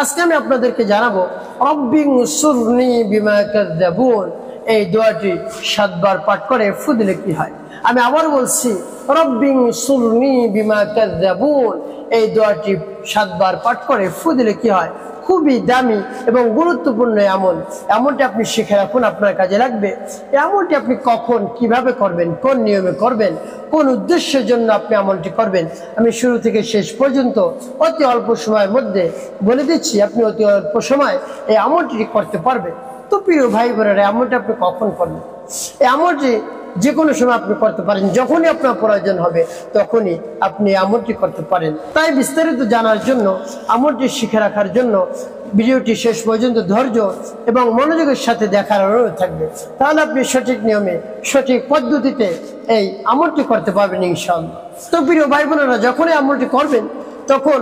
আজকে আমি আপনাদেরকে জানাবো রব্বিনসুরনি বিমা কাযযাবুন, এই দোয়াটি 7 বার পাঠ করে ফু দিলে কি হয়। আমি আবার বলছি, রব্বিনসুরনি বিমা কাযযাবুন, এই দোয়াটি 7 বার পাঠ করে ফু দিলে কি হয়। খুবই দামি এবং গুরুত্বপূর্ণ আমল। এমনটি আপনি শিখে রাখুন, আপনার কাজে লাগবে। এমনটি আপনি কখন কিভাবে করবেন, কোন নিয়মে করবেন, কোন উদ্দেশ্যের জন্য আপনি আমলটি করবেন, আমি শুরু থেকে শেষ পর্যন্ত অতি অল্প সময়ের মধ্যে বলে দিচ্ছি। আপনি অতি অল্প সময় এই আমলটি করতে পারবেন। তো প্রিয় ভাই বোনেরা, আমলটি আপনি কখন করবেন? এই আমলটি যে কোনো সময় আপনি করতে পারেন, যখনই আপনার প্রয়োজন হবে তখনই আপনি আমলটি করতে পারেন। তাই বিস্তারিত জানার জন্য, আমলটি শিখে রাখার জন্য ভিডিওটি শেষ পর্যন্ত ধৈর্য এবং মনোযোগের সাথে দেখার অনুরোধ থাকবে। তাহলে আপনি সঠিক নিয়মে, সঠিক পদ্ধতিতে এই আমলটি করতে পারবেন ইনশাআল্লাহ। তো প্রিয় ভাই বোনেরা, যখনই আমলটি করবেন তখন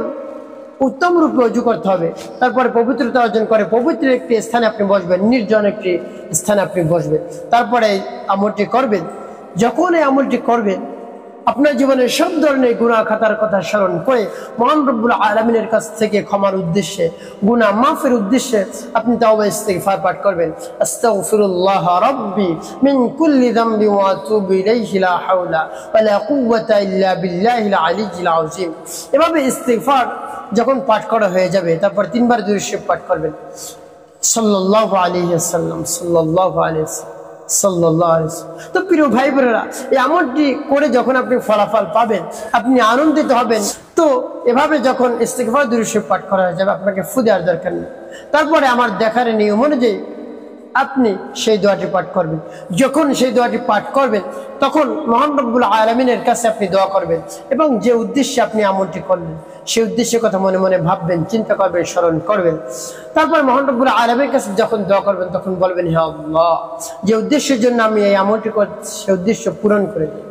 উত্তম রূপে ওযু করতে হবে। তারপরে পবিত্রতা অর্জন করে পবিত্র একটি স্থানে আপনি বসবেন, নির্জন একটি স্থানে আপনি বসবেন। তারপরে এই আমলটি করবেন। যখন এই আমলটি করবেন, আপনার জীবনের সব ধরনের গুনাহ খাতার কথা স্মরণ করে মহান রব্বুল আলামিনের কাছ থেকে ক্ষমার উদ্দেশ্যে, গুনাহ মাফের উদ্দেশ্যে আপনি তাওবা ইস্তিগফার পাঠ করবেন। আস্তাগফিরুল্লাহ রাব্বি মিন কুল্লি যামবি ওয়া আতুবু ইলাইহি লা হাওলা ওয়া লা কুওয়াতা ইল্লা বিল্লাহিল আলিয়্যিল আযীম। এভাবে ইস্তিগফার যখন পাঠ করা হয়ে যাবে, তারপর 3 বার দুরূদ শরীফ পাঠ করবেন। সাল্লাল্লাহু আলাইহি ওয়াসাল্লাম, সাল্লাল্লাহু আলাইহি ওয়াসাল্লাম, সাল্লাল্লাহু আলাইহি ওয়াসাল্লাম। তো প্রিয় ভাই বোনেরা, এই আমলটি করে যখন আপনি ফলাফল পাবেন, আপনি আনন্দিত হবেন। তো এভাবে যখন ইস্তিগফার দুরূদ শরীফ পাঠ করা হয়ে যাবে, আপনাকে ফু দেওয়ার দরকার নেই। তারপরে আমার দেখার নিয়ম অনুযায়ী আপনি সেই দোয়াটি পাঠ করবেন। যখন সেই দোয়াটি পাঠ করবেন, তখন মহান রব্বুল আলামিনের কাছে আপনি দোয়া করবেন এবং যে উদ্দেশ্যে আপনি আমলটি করলেন সেই উদ্দেশ্যের কথা মনে মনে ভাববেন, চিন্তা করবেন, স্মরণ করবেন। তারপর মহান রব্বুল আলামিনের কাছে যখন দোয়া করবেন, তখন বলবেন, হে আল্লাহ, যে উদ্দেশ্যের জন্য আমি এই আমলটি করছি সেই উদ্দেশ্য পূরণ করে দিন।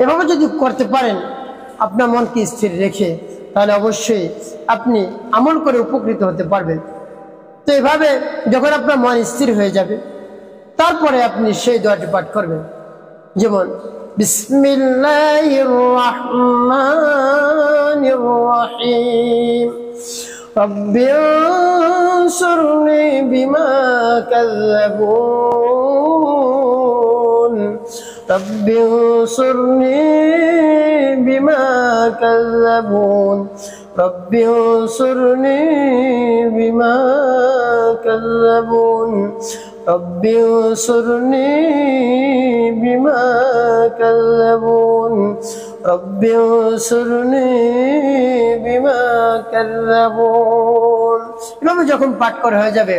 এভাবে যদি করতে পারেন আপনার মনকে স্থির রেখে, তাহলে অবশ্যই আপনি আমল করে উপকৃত হতে পারবেন। তো এভাবে যখন আপনার মন স্থির হয়ে যাবে, তারপরে আপনি সেই দোয়াটি পাঠ করবেন, যেমন বিসমিল্লাহির রাহমানির রাহিম রব্বিনসুরনি বিমা কাযযাবুন রব্বিনসুরনি বিমা কাযযাবুন রব্বিনসুরনি বিমা কাযযাবুন রব্বিনসুরনি বিমা কাযযাবুন রব্বিনসুরনি বিমা কাযযাবুন। এভাবে যখন পাঠ করা হয়ে যাবে,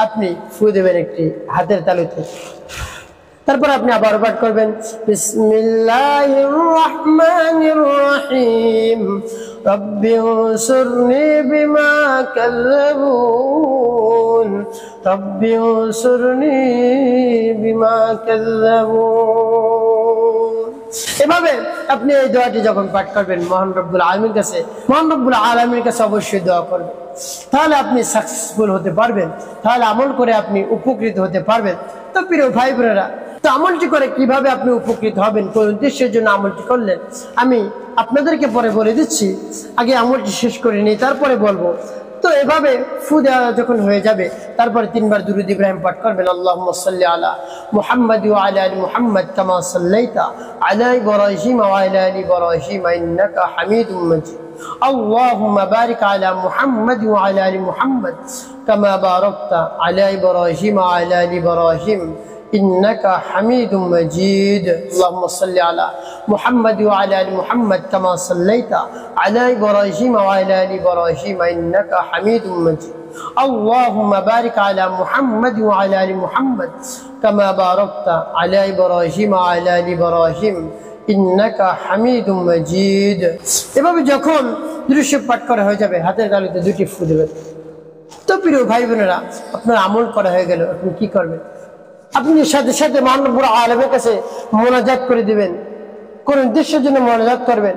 আপনি ফু দেবেন একটি হাতের তালুতে। তারপর আপনি আবার পাঠ করবেন, বিসমিল্লাহির রাহমানির রাহিম রব্বিনসুরনি বিমা কাযযাবুন রব্বিনসুরনি বিমা কাযযাবুন। এভাবে আপনি এই দোয়াটি যখন পাঠ করবেন, মহান রব্বুল আলামিনের কাছে অবশ্যই দোয়া করবেন। তাহলে আপনি সাকসেসফুল হতে পারবেন, তাহলে আমল করে আপনি উপকৃত হতে পারবেন। তো প্রিয় ভাই বোনেরা, তো আমলটি করে কিভাবে আপনি উপকৃত হবেন, কোন উদ্দেশ্যের জন্য আমলটি করলেন, আমি আপনাদেরকে পরে বলে দিচ্ছি। আগে আমলটি শেষ করে নিই, তারপরে বলবো। তো এভাবে ফু দেওয়া যখন হয়ে যাবে, তারপরে 3 বার দুরূদ ইব্রাহিম পাঠ করবেন। আল্লাহুম্মা সাল্লি আলা মুহাম্মাদ ওয়া আলা আলি মুহাম্মাদ কামা সাল্লাইতা আলা ইব্রাহিম ওয়া আলা আলি ইব্রাহিম ইন্নাকা হামিদুম মাজিদ। আল্লাহুম্মা বারিক আলা মুহাম্মাদ ওয়া আলা আলি মুহাম্মাদ কামা বারাকতা আলা ইব্রাহিম ওয়া আলা আলি ইব্রাহিম ইন্নাকা হামিদুম মাজিদ। আল্লাহুম্মা সাল্লি আলা মুহাম্মাদ ওয়া আলা আলি মুহাম্মাদ কামা সাল্লাইতা আলা ইব্রাহিম ওয়া আলা আলি ইব্রাহিম ইন্নাকা হামিদুম মাজিদ। আল্লাহুম্মা বারিক আলা মুহাম্মাদ ওয়া আলা আলি মুহাম্মাদ কামা বারাকতা আলা ইব্রাহিম ওয়া আলা আলি ইব্রাহিম ইন্নাকা হামিদুম মাজিদ। এভাবে যখন দুরূদ শরীফ পাঠ করা হয়ে যাবে, হাতের তালুতে 2টি ফু দেবেন। তো প্রিয় ভাই বোনেরা, আপনার আমল করা হয়ে গেল, আপনি কি করবেন? আপনি সাথে সাথে মহান রব্বুল আলামিনের কাছে মোনাজাত করে দিবেন। কোন উদ্দেশ্যের জন্য মোনাজাত করবেন?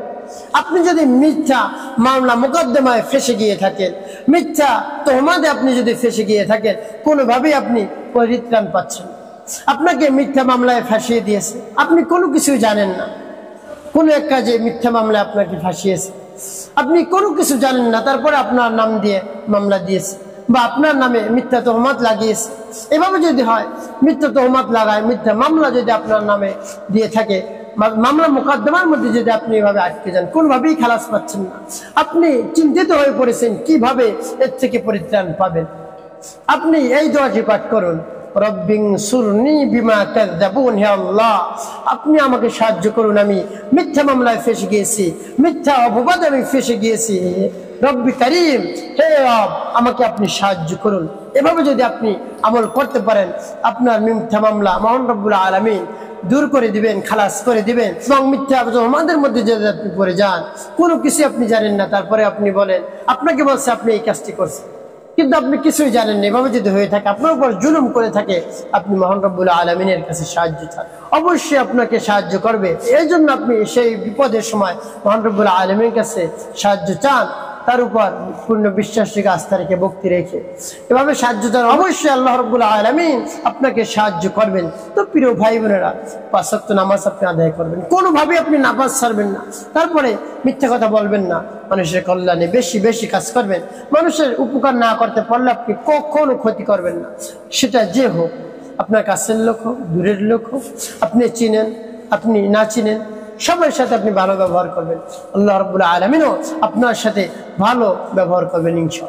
আপনি যদি মিথ্যা মামলা মোকদ্দমায় ফেসে গিয়ে থাকেন, মিথ্যা তোহমাতে আপনি যদি ফেসে গিয়ে থাকেন, কোনোভাবেই আপনি পরিত্রাণ পাচ্ছেন, আপনাকে মিথ্যা মামলায় ফাঁসিয়ে দিয়েছে, আপনি কোনো কিছু জানেন না, কোনো এক কাজে মিথ্যা মামলায় আপনাকে ফাঁসিয়েছে, আপনি কোনো কিছু জানেন না, তারপরে আপনার নাম দিয়ে মামলা দিয়েছে বা আপনার নামে মিথ্যা তহমত লাগিয়েছে। এভাবে যদি হয়, মিথ্যা তহমত লাগায়, মিথ্যা মামলা যদি আপনার নামে দিয়ে থাকে, মামলা মোকদ্দমার মধ্যে যদি আপনি এভাবে আটকে যান, কোনোভাবেই খালাস পাচ্ছেন না, আপনি চিন্তিত হয়ে পড়েছেন কিভাবে এর থেকে পরিত্রাণ পাবেন। আপনি এই দোয়াটি পাঠ করুন, রব্বিনসুরনি বিমা কাযযাবুন, হে আল্লাহ আপনি আমাকে সাহায্য করুন, আমি মিথ্যা মামলায় ফেসে গিয়েছি, মিথ্যা অপবাদে আমি ফেসে গিয়েছি, রব্বি কারীম, হে রব আমাকে আপনি সাহায্য করুন। এভাবে যদি আপনি আমল করতে পারেন, আপনার মিথ্যা মামলা মহান রব্বুল আলামিন দূর করে দিবেন, খালাস করে দিবেন। এবং মিথ্যা আমাদের মধ্যে যদি আপনি পড়ে যান, কোনো কিছু আপনি জানেন না, তারপরে আপনি বলেন, আপনাকে বলছে আপনি এই কাজটি করছেন, কিন্তু আপনি কিছুই জানেন না, এভাবে যদি হয়ে থাকে, আপনার উপর জুলুম করে থাকে, আপনি মহান রব্বুল আলামিনের কাছে সাহায্য চান, অবশ্যই আপনাকে সাহায্য করবে। এই জন্য আপনি সেই বিপদের সময় মহান রব্বুল আলামিনের কাছে সাহায্য চান, তার উপর পূর্ণ বিশ্বাস রেখে, আস্থা রেখে, ভক্তি রেখে এভাবে সাহায্য চান, অবশ্যই আল্লাহ রাব্বুল আলামিন আপনাকে সাহায্য করবেন। তো প্রিয় ভাই বোনেরা, 5 ওয়াক্ত নামাজ আপনি আদায় করবেন, কোনোভাবে আপনি নামাজ ছাড়বেন না, তারপরে মিথ্যা কথা বলবেন না, মানুষের কল্যাণে বেশি বেশি কাজ করবেন, মানুষের উপকার না করতে পারলে আপনি কখনো ক্ষতি করবেন না, সেটা যে হোক, আপনার কাছের লোক হোক, দূরের লোক হোক, আপনি চিনেন, আপনি না চিনেন, সবার সাথে আপনি ভালো ব্যবহার করবেন। আল্লাহ রাব্বুল আলামিনও আপনার সাথে ভালো ব্যবহার করবেন ইনশাআল্লাহ।